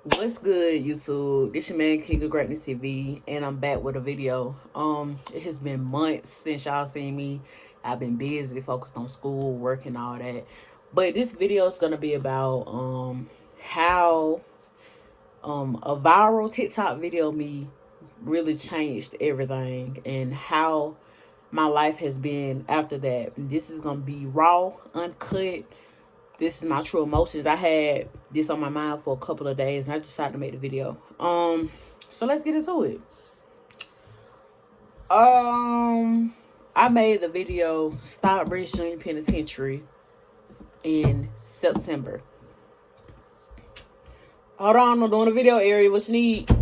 What's good, YouTube? This your man King of Greatness TV, and I'm back with a video. It has been months since y'all seen me. I've been busy, focused on school, work, and all that. But this video is gonna be about how a viral TikTok video me really changed everything, and how my life has been after that. This is gonna be raw, uncut. This is my true emotions. I had this on my mind for a couple of days, and I decided to make the video. So let's get into it. I made the video Stockbridge Junior Penitentiary in September. Hold on, I'm doing a video area. What you need?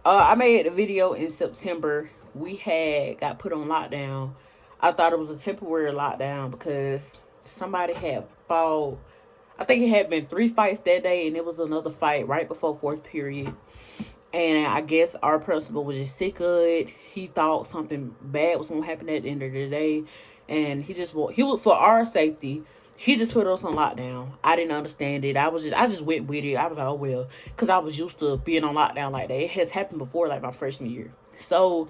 I made the video in September. We had got put on lockdown. I thought it was a temporary lockdown because somebody had fought. I think it had been 3 fights that day, and it was another fight right before fourth period. And I guess our principal was just sick of it. He thought something bad was gonna happen at the end of the day, and he was for our safety. He just put us on lockdown. I didn't understand it. I just went with it. I was like, oh well, because I was used to being on lockdown like that. It has happened before, like my freshman year. So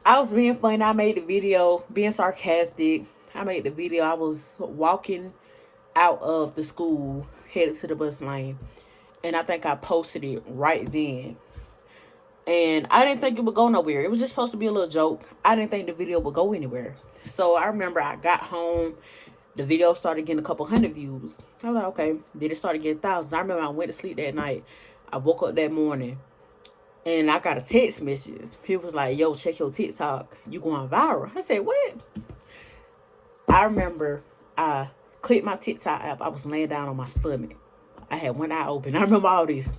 I was being funny. I made the video, being sarcastic. I made the video. I was walking out of the school, headed to the bus lane, and I think I posted it right then. And I didn't think it would go nowhere. It was just supposed to be a little joke. I didn't think the video would go anywhere. So I remember I got home. The video started getting a couple hundred views. I was like, okay. Then it started getting thousands. I remember I went to sleep that night. I woke up that morning, and I got a text message. People was like, yo, check your TikTok. You going viral. I said, what? I remember I clicked my TikTok app. I was laying down on my stomach. I had one eye open. I remember all this.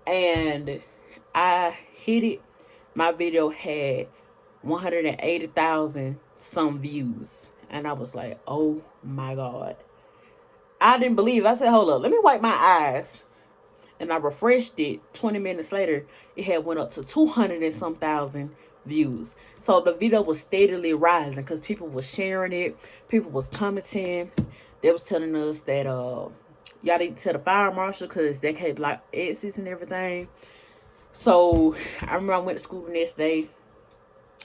And I hit it. My video had 180,000 some views. And I was like, oh my God. I didn't believe it. I said, hold up, let me wipe my eyes. And I refreshed it. 20 minutes later, it had went up to 200 and some thousand views. So the video was steadily rising because people was sharing it. People was commenting. They was telling us that y'all need to tell the fire marshal because they can't block exits and everything. So I remember I went to school the next day.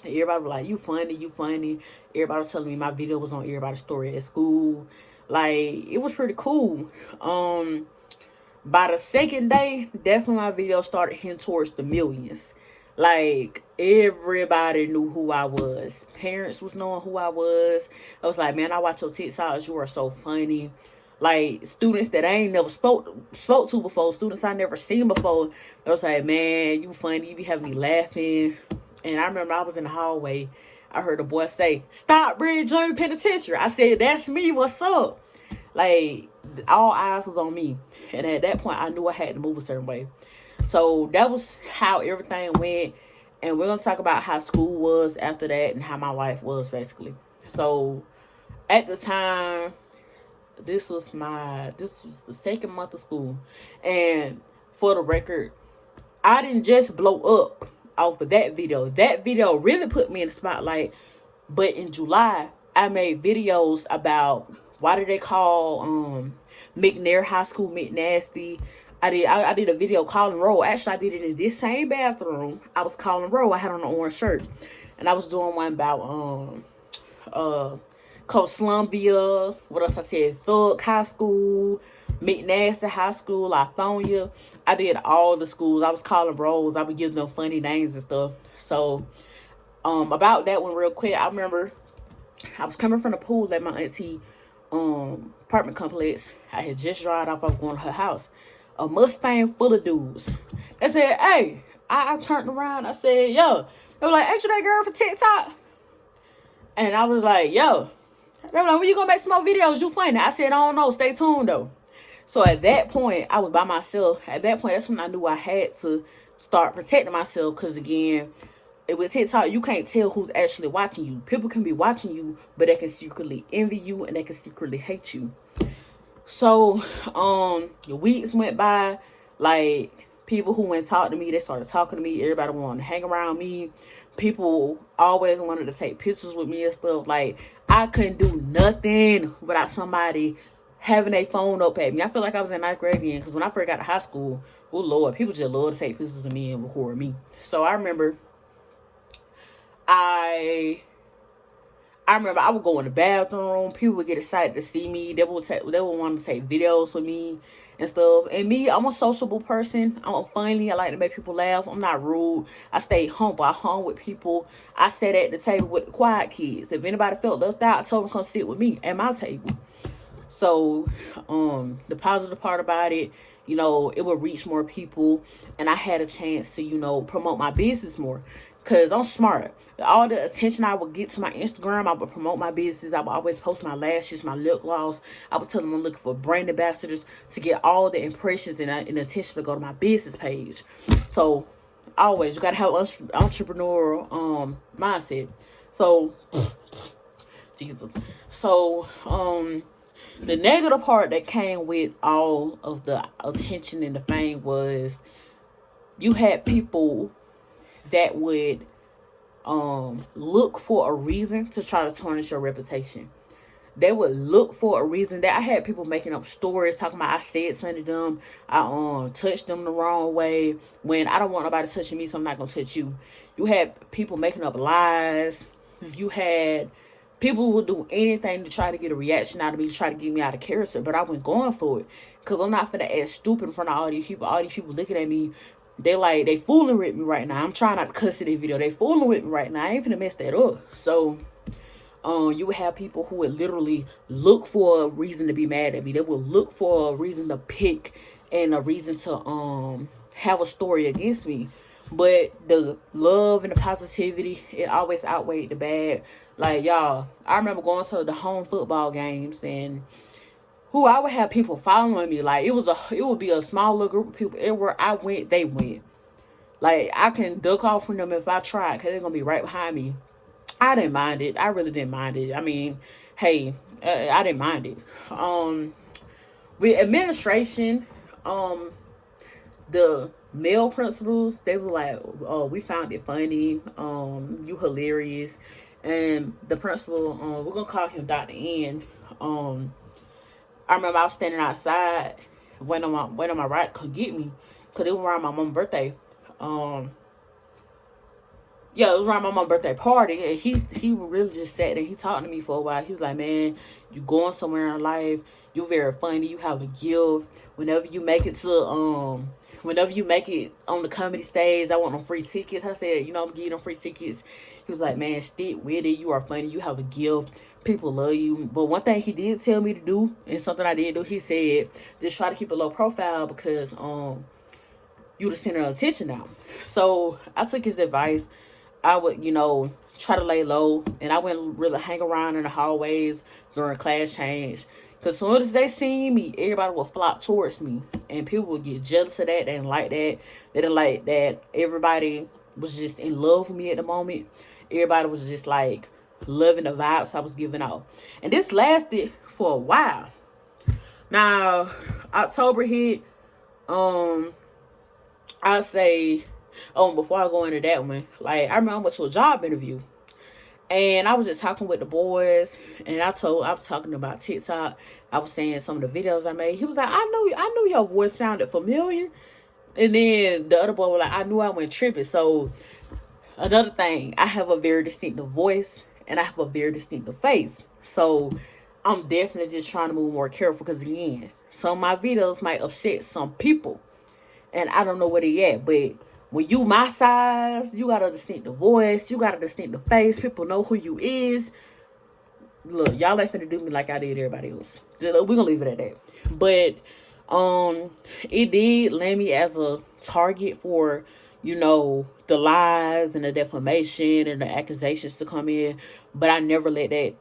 Everybody was like, you funny, you funny. Everybody was telling me my video was on everybody's story at school. Like, it was pretty cool. By the second day, that's when my video started heading towards the millions. Like, everybody knew who I was. Parents was knowing who I was. I was like, man, I watch your TikToks. You are so funny. Like, students that I ain't never spoke to before. Students I never seen before. I was like, man, you funny. You be having me laughing. And I remember I was in the hallway. I heard a boy say, Stockbridge Junior Penitentiary. I said, that's me. What's up? Like, all eyes was on me. And at that point, I knew I had to move a certain way. So that was how everything went. And we're going to talk about how school was after that and how my life was, basically. So at the time, this was the second month of school. And for the record, I didn't just blow up off of that video. That video really put me in the spotlight. But in July, I made videos about why did they call McNair High School McNasty. I did a video calling roll. Actually, I did it in this same bathroom. I was calling roll. I had on an orange shirt. And I was doing one about Coach Slumbia. What else I said? Thug High School, McNasty High School, Lithonia. I did all the schools. I was calling rolls. I would give them funny names and stuff. So about that one real quick, I remember I was coming from the pool at my auntie apartment complex. I had just driven off. I was going to her house. A Mustang full of dudes. They said, hey, I turned around. I said, yo. They were like, ain't you that girl for TikTok? And I was like, yo. They were like, when you gonna make some more videos? You funny. I said, I don't know. Stay tuned, though. So at that point, I was by myself. At that point, that's when I knew I had to start protecting myself. Because, again, with TikTok, you can't tell who's actually watching you. People can be watching you, but they can secretly envy you and they can secretly hate you. So, the weeks went by. Like, people who went and talked to me, they started talking to me. Everybody wanted to hang around me. People always wanted to take pictures with me and stuff. Like, I couldn't do nothing without somebody having a phone up at me. I feel like I was in ninth grade again, because when I first got to high school, oh Lord, people just love to take pictures of me and record me. So I remember I I would go in the bathroom. People would get excited to see me. They would want to take videos with me and stuff. And me, I'm a sociable person. I'm funny. I like to make people laugh. I'm not rude. I stay humble. I hung with people. I sat at the table with the quiet kids. If anybody felt left out, I told them to come sit with me at my table. So, the positive part about it, you know, it would reach more people, and I had a chance to, you know, promote my business more. Because I'm smart. All the attention I would get to my Instagram, I would promote my business. I would always post my lashes, my lip gloss. I would tell them I'm looking for brand ambassadors to get all the impressions and attention to go to my business page. So, always, you got to have entrepreneurial mindset. So, Jesus. So, the negative part that came with all of the attention and the fame was you had people that would look for a reason to try to tarnish your reputation. They would look for a reason. That I had people making up stories talking about I said something to them, I touched them the wrong way, when I don't want nobody touching me, so I'm not gonna touch you. You had people making up lies. You had people who would do anything to try to get a reaction out of me, to try to get me out of character, but I wasn't going for it, because I'm not finna act stupid in front of all these people. All these people looking at me, they fooling with me right now. I'm trying not to cuss in this video. They fooling with me right now. I ain't finna mess that up. So, you would have people who would literally look for a reason to be mad at me. They would look for a reason to pick and a reason to have a story against me. But the love and the positivity, it always outweighed the bad. Like, y'all, I remember going to the home football games, and I would have people following me. Like, it would be a small little group of people. Everywhere I went, they went. Like, I can duck off from them if I try, because they're going to be right behind me. I didn't mind it. I really didn't mind it. I mean, hey, I didn't mind it. With administration, the male principals, they were like, oh, we found it funny. You hilarious. And the principal, we're going to call him Dr. N. I remember I was standing outside waiting on my ride could get me, because it was around my mom's birthday. Yeah, it was around my mom's birthday party, and he really just sat there. He talked to me for a while. He was like, man, you going somewhere in life. You're very funny. You have a gift. Whenever you make it on the comedy stage, I want them free tickets. I said, you know, I'm giving them free tickets. He was like, man, stick with it. You are funny. You have a gift. People love you. But one thing he did tell me to do, and something I did do, he said, just try to keep a low profile, because you the center of attention now. So I took his advice. I would, you know, try to lay low, and I wouldn't really hang around in the hallways during class change. Because as soon as they seen me, everybody would flock towards me, and people would get jealous of that. They didn't like that. They didn't like that everybody was just in love with me at the moment. Everybody was just like loving the vibes I was giving off. And this lasted for a while. Now, October hit, I'll say, before I go into that one, like, I remember I went to a job interview, and I was just talking with the boys, and I was talking about TikTok. I was saying some of the videos I made. He was like, I knew your voice sounded familiar. And then the other boy was like, I knew I went tripping. So another thing, I have a very distinctive voice, and I have a very distinctive face. So I'm definitely just trying to move more careful, because again, some of my videos might upset some people, and I don't know where they at. But when you my size, you got a distinctive voice, you got a distinctive face, people know who you is. Look, y'all ain't finna do me like I did everybody else. We're gonna leave it at that. But it did land me as a target for, you know, the lies and the defamation and the accusations to come in. But I never let that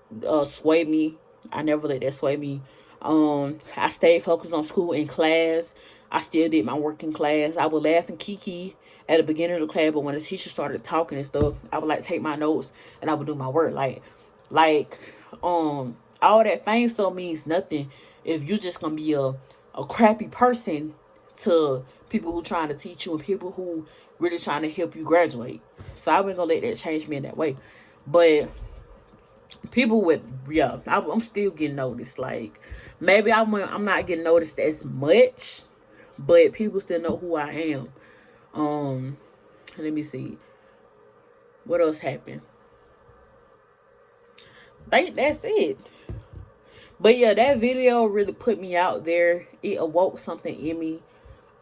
sway me. I stayed focused on school and class. I still did my work in class. I would laugh and kiki at the beginning of the class, but when the teacher started talking and stuff, I would like take my notes and I would do my work. Like all that fame stuff means nothing if you just gonna be a crappy person to people who trying to teach you and people who really trying to help you graduate. So I wasn't gonna let that change me in that way. But people with, yeah, I'm still getting noticed. Like, maybe I'm not getting noticed as much, but people still know who I am. Let me see. What else happened? I think that's it. But yeah, that video really put me out there. It awoke something in me.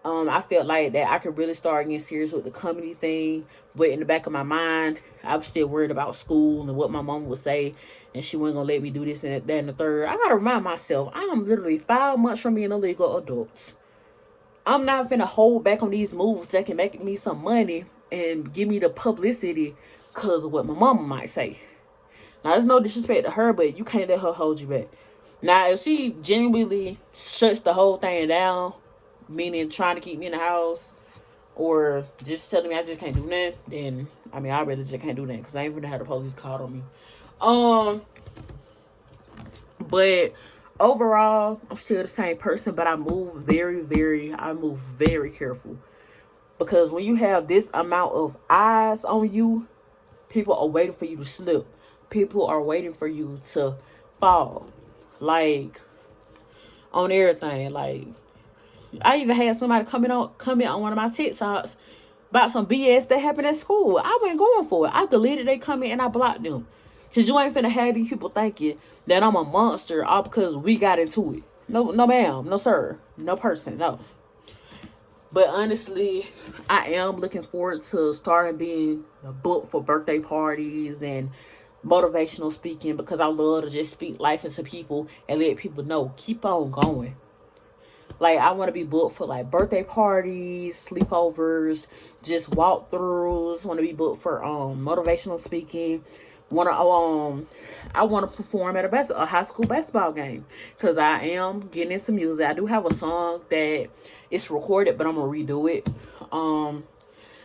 I felt like that I could really start getting serious with the comedy thing. But in the back of my mind, I was still worried about school and what my mom would say. And she wasn't going to let me do this and that and the third. I got to remind myself, I am literally 5 months from being a legal adult. I'm not finna hold back on these moves that can make me some money and give me the publicity because of what my mama might say. Now, there's no disrespect to her, but you can't let her hold you back. Now, if she genuinely shuts the whole thing down, meaning trying to keep me in the house, or just telling me I just can't do nothing, then, I mean, I really just can't do that, because I ain't gonna have the police called on me. But overall, I'm still the same person, but I move very careful. Because when you have this amount of eyes on you, people are waiting for you to slip. People are waiting for you to fall. Like, on everything. Like, I even had somebody comment on one of my TikToks about some BS that happened at school. I wasn't going for it. I deleted their comment and I blocked them. Because you ain't finna have these people thinking that I'm a monster all because we got into it. No, ma'am. No, sir. No person. No. But honestly, I am looking forward to starting being booked for birthday parties and motivational speaking, because I love to just speak life into people and let people know, keep on going. Like, I want to be booked for like birthday parties, sleepovers, just walkthroughs. Want to be booked for motivational speaking. I want to perform at a high school basketball game, because I am getting into music. I do have a song that it's recorded, but I'm gonna redo it.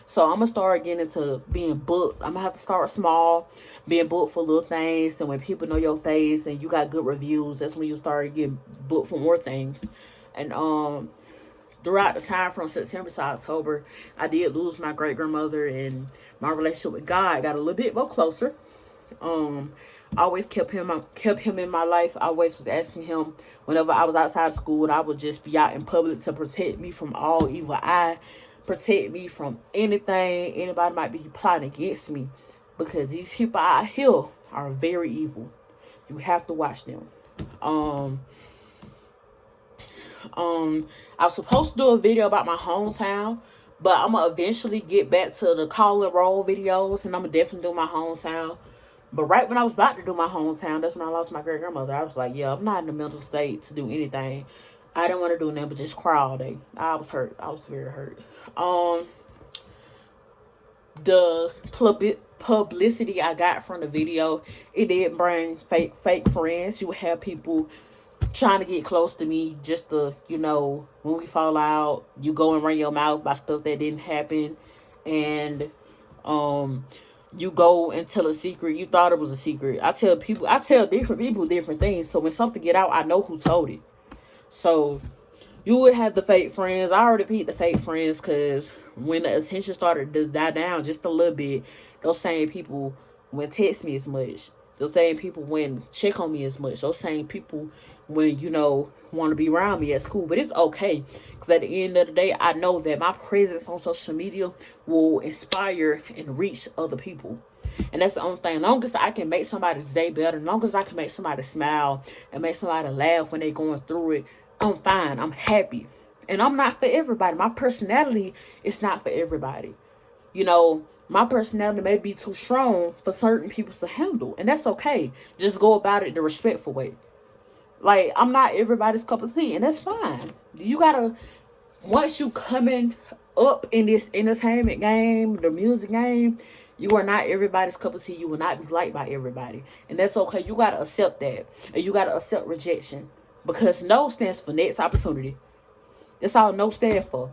So I'm gonna start getting into being booked. I'm gonna have to start small, being booked for little things. And when people know your face and you got good reviews, that's when you start getting booked for more things. And throughout the time from September to October, I did lose my great grandmother, and my relationship with God got a little bit more closer. I always kept him in my life. I always was asking him whenever I was outside of school, and I would just be out in public, to protect me from all evil eye, protect me from anything anybody might be plotting against me, because these people out here are very evil. You have to watch them. I was supposed to do a video about my hometown, but I'm gonna eventually get back to the call and roll videos, and I'm gonna definitely do my hometown. But right when I was about to do my hometown, that's when I lost my great grandmother. I was like, yeah, I'm not in the mental state to do anything. I didn't want to do nothing but just cry all day. I was hurt. I was very hurt. The publicity I got from the video, it did bring fake friends. You would have people trying to get close to me just to, when we fall out, you go and run your mouth about stuff that didn't happen. And you go and tell a secret. You thought it was a secret. I tell different people different things. So when something get out, I know who told it. So you would have the fake friends. I already beat the fake friends, because when the attention started to die down just a little bit, those same people wouldn't text me as much. Those same people wouldn't check on me as much. Those same people when, want to be around me at school. But it's okay, because at the end of the day, I know that my presence on social media will inspire and reach other people. And that's the only thing. As long as I can make somebody's day better, as long as I can make somebody smile and make somebody laugh when they're going through it, I'm fine. I'm happy. And I'm not for everybody. My personality is not for everybody. My personality may be too strong for certain people to handle. And that's okay. Just go about it the respectful way. Like, I'm not everybody's cup of tea, and that's fine. You gotta, once you coming up in this entertainment game, the music game, you are not everybody's cup of tea. You will not be liked by everybody. And that's okay. You gotta accept that. And you gotta accept rejection. Because no stands for next opportunity. That's all no stand for.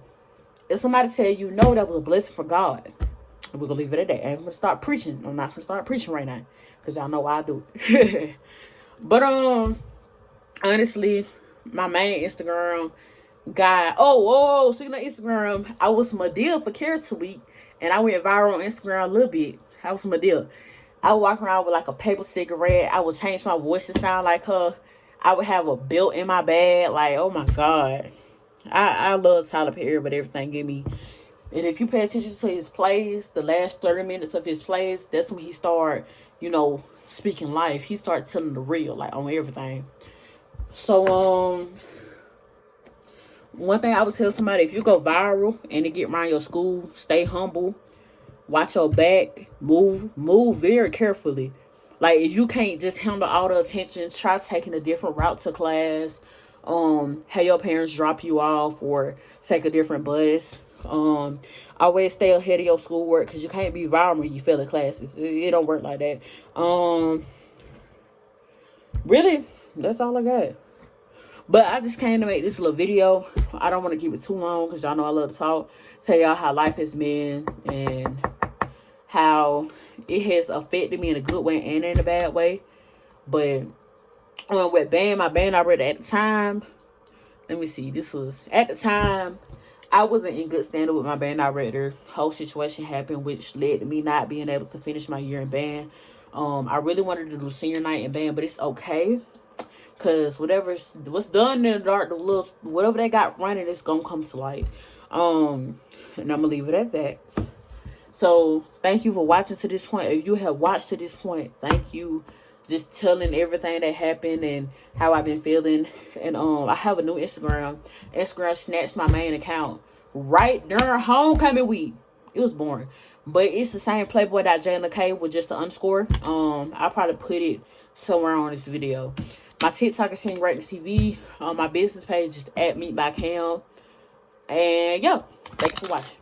If somebody tell you no, that was a blessing for God. And we're gonna leave it at that. I ain't gonna start preaching. I'm not gonna start preaching right now, because y'all know why I do it. But honestly, my main Instagram guy. Speaking of Instagram, I was Madea for Carrot Week, and I went viral on Instagram a little bit. I was Madea. I would walk around with like a paper cigarette. I would change my voice to sound like her. I would have a belt in my bag. Like, oh my God. I love Tyler Perry, but everything give me. And if you pay attention to his plays, the last 30 minutes of his plays, that's when he start, you know, speaking life. He started telling the real, like, on everything. So, one thing I would tell somebody, if you go viral and to get around your school, stay humble, watch your back, move very carefully. Like, if you can't just handle all the attention, try taking a different route to class. Have your parents drop you off or take a different bus. Always stay ahead of your schoolwork, because you can't be viral when you fail in classes. It don't work like that. Really, that's all I got. But I just came to make this little video. I don't want to keep it too long, because y'all know I love to talk. Tell y'all how life has been and how it has affected me in a good way and in a bad way. But with my band I read at the time, let me see, this was at the time I wasn't in good standing with my band director. Whole situation happened, which led to me not being able to finish my year in band. I really wanted to do senior night in band, but it's okay, because what's done in the dark, whatever they got running, it's gonna come to light. And I'm gonna leave it at that. So thank you for watching to this point. If you have watched to this point, thank you. Just telling everything that happened and how I've been feeling. And I have a new Instagram. Instagram snatched my main account right during homecoming week. It was boring, but it's the same Playboy.JLK with just the underscore. I'll probably put it somewhere on this video. My TikTok is Wazzam Greatness TV. My business page is @MeetByCam. And yeah, thanks for watching.